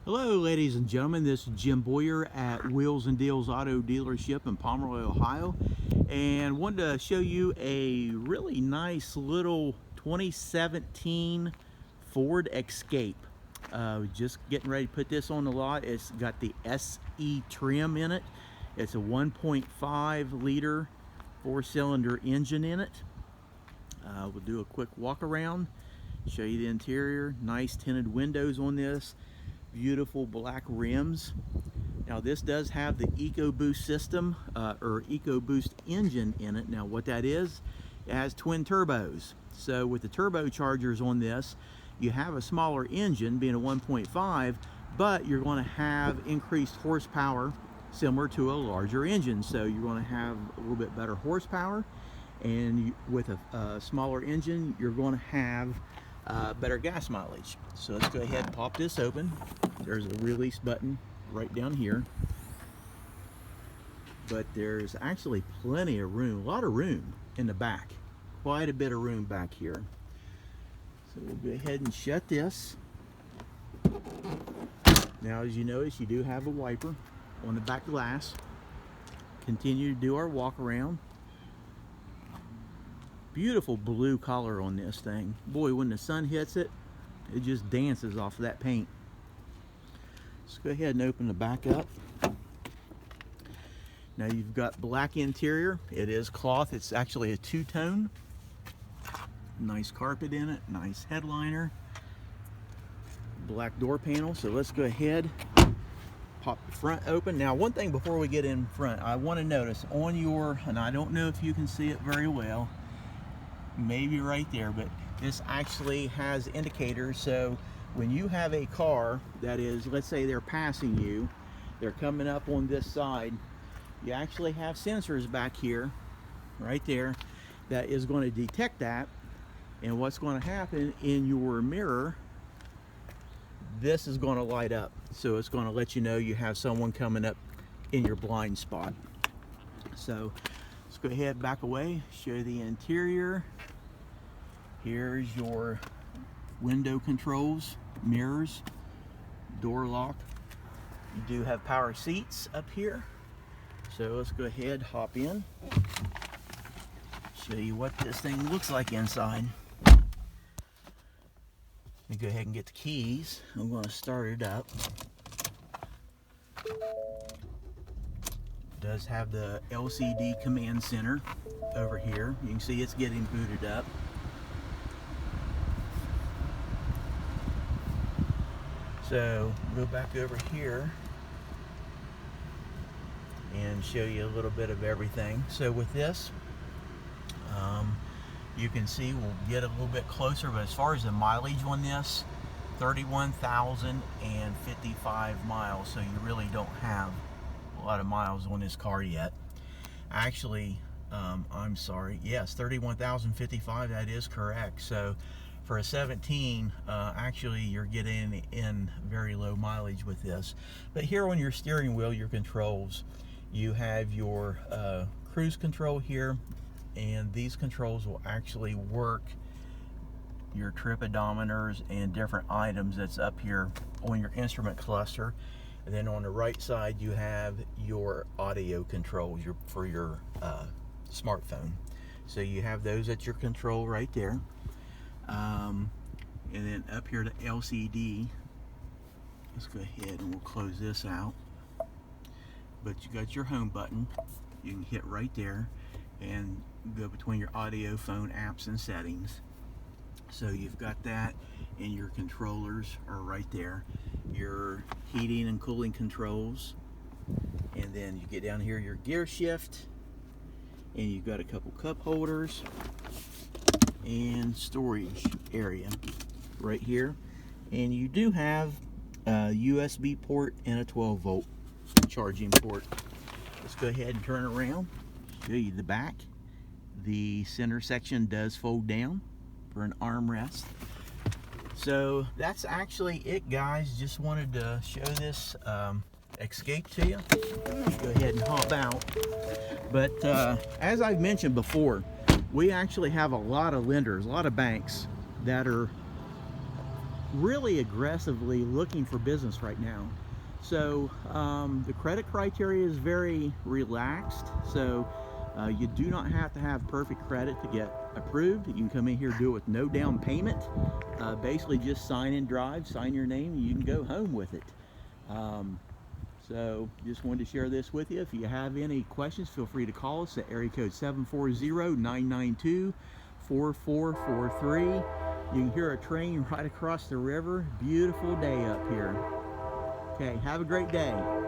Hello ladies and gentlemen, this is Jim Boyer at Wheels and Deals Auto Dealership in Pomeroy, Ohio, and wanted to show you a really nice little 2017 Ford Escape. Just getting ready to put this on the lot. It's got the SE trim in it. It's a 1.5 liter 4-cylinder engine in it. We'll do a quick walk around, show you the interior. Nice tinted windows on this. Beautiful black rims. Now this does have the Ecoboost system or Ecoboost engine in it. Now what that is, it has twin turbos. So with the turbochargers on this, you have a smaller engine being a 1.5, but you're going to have increased horsepower similar to a larger engine. So you're going to have a little bit better horsepower, and with a smaller engine you're going to have better gas mileage. So let's go ahead and pop this open. There's a release button right down here, but there's actually plenty of room, a lot of room in the back, quite a bit of room back here. So we'll go ahead and shut this. Now as you notice, you do have a wiper on the back glass. Continue to do our walk around. Beautiful blue color on this thing. Boy, when the sun hits it, it just dances off of that paint. Let's go ahead and open the back up. Now you've got black interior. It is cloth. It's actually a two-tone. Nice carpet in it, nice headliner. Black door panel. So let's go ahead, pop the front open. Now one thing before we get in front, I want to notice on your, and I don't know if you can see it very well, maybe right there, but this actually has indicators. So when you have a car that is, let's say they're passing you, they're coming up on this side, you actually have sensors back here, right there, that is going to detect that. And what's going to happen in your mirror, this is going to light up. So it's going to let you know you have someone coming up in your blind spot. So let's go ahead, back away, show the interior. Here's your window controls, mirrors, door lock. You do have power seats up here. So let's go ahead, hop in, show you what this thing looks like inside. Let me go ahead and get the keys. I'm going to start it up. It does have the LCD command center over here. You can see it's getting booted up. So go back over here and show you a little bit of everything. So with this, you can see we'll get a little bit closer, but as far as the mileage on this, 31,055 miles. So you really don't have a lot of miles on this car yet. Actually, I'm sorry, yes, 31,055, that is correct. So for a 17, actually you're getting in very low mileage with this. But here on your steering wheel, your controls, you have your cruise control here, and these controls will actually work your trip odometers and different items that's up here on your instrument cluster. And then on the right side you have your audio controls for your smartphone. So you have those at your control right there. And then up here, the LCD, let's go ahead and we'll close this out. But you got your home button, you can hit right there and go between your audio, phone, apps, and settings. So you've got that, and your controllers are right there. Your heating and cooling controls, and then you get down here, your gear shift, and you've got a couple cup holders and storage area right here. And you do have a USB port and a 12-volt charging port. Let's go ahead and turn around, show you the back. The center section does fold down for an armrest. So that's actually it, guys. Just wanted to show this Escape to you. Go ahead and hop out. But as I've mentioned before, we actually have a lot of lenders, a lot of banks that are really aggressively looking for business right now. So the credit criteria is very relaxed. So you do not have to have perfect credit to get approved. You can come in here, do it with no down payment. Basically just sign and drive, sign your name, and you can go home with it. So just wanted to share this with you. If you have any questions, feel free to call us at area code 740-992-4443. You can hear a train right across the river. Beautiful day up here. Okay, have a great day.